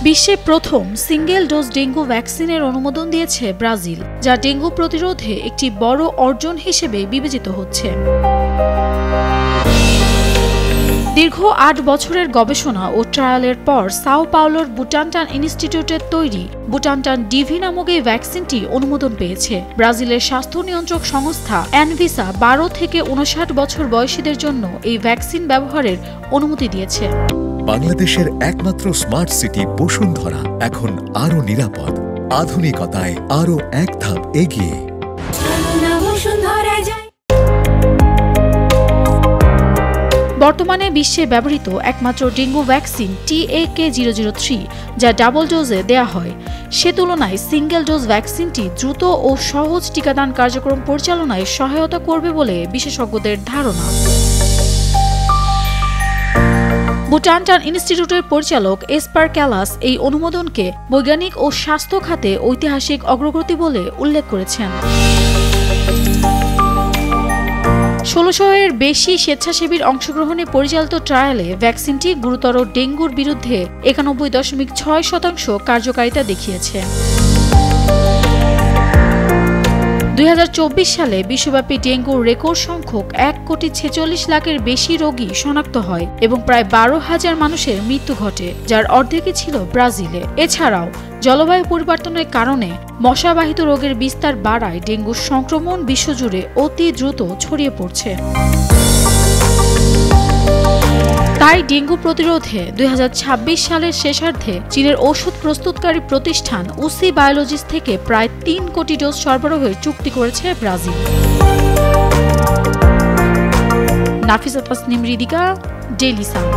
বিশ্বে প্রথম single dose dengue ভ্যাকসিনের অনুমোদন দিয়েছে ব্রাজিল, যা ডেঙ্গু প্রতিরোধে একটি বড় অর্জন হিসেবে বিবেচিত হচ্ছে। দীর্ঘ ৮ বছরের গবেষণা ও ট্রায়ালের পর সাও পাওলোর বুটানটান ইনস্টিটিউটের তৈরি বুটানটান ডিভি নামক এই ভ্যাকসিনটি অনুমোদন পেয়েছে। ব্রাজিলের স্বাস্থ্য নিয়ন্ত্রক সংস্থা অ্যানভিসা ১২ থেকে ৫৯ বছর বয়সীদের জন্য এই ভ্যাকসিন ব্যবহারের অনুমতি দিয়েছে। বাংলাদেশের একমাত্র স্মার্ট সিটি বসুন্ধরা এখন আরো নিরাপদ, আধুনিকতায় আরো এক ধাপ এগিয়ে। বর্তমানে বিশ্বে ব্যবহৃত একমাত্র ডেঙ্গু ভ্যাকসিন TAK-003, যা ডাবল ডোজে দেয়া হয়। সে তুলনায় সিঙ্গেল ডোজ ভ্যাকসিনটি দ্রুত ও সহজ টিকাদান কার্যক্রম পরিচালনায় সহায়তা করবে বলে বিশেষজ্ঞদের ধারণা। বুটানটান ইনস্টিটিউটের পরিচালক এসপার ক্যালাস এই অনুমোদনকে বৈজ্ঞানিক ও স্বাস্থ্য খাতে ঐতিহাসিক অগ্রগতি বলে উল্লেখ করেছেন। ১৬০০-এর বেশি স্বেচ্ছাসেবীর অংশগ্রহণে পরিচালিত ট্রায়ালে ভ্যাকসিনটি গুরুতর ডেঙ্গুর বিরুদ্ধে ৯১.৬% কার্যকারিতা দেখিয়েছে। ২০২৪ সালে বিশ্বব্যাপী ডেঙ্গুর রেকর্ড সংখ্যক ১,৪৬,০০,০০০-এর বেশি রোগী শনাক্ত হয় এবং প্রায় ১২,০০০ মানুষের মৃত্যু ঘটে, যার অর্ধেকই ছিল ব্রাজিলে। এছাড়াও জলবায়ু পরিবর্তনের কারণে মশাবাহিত রোগের বিস্তার বাড়ায় ডেঙ্গুর সংক্রমণ বিশ্বজুড়ে অতি দ্রুত ছড়িয়ে পড়ছে। তাই ডেঙ্গু প্রতিরোধে ২০২৬ সালের শেষার্ধে চীনের ওষুধ প্রস্তুতকারী প্রতিষ্ঠান উসি বায়োলজিস থেকে প্রায় ৩ কোটি ডোজ সরবরাহের চুক্তি করেছে Brazil. Nafisa Tasnim Ridhika, Daily Sun.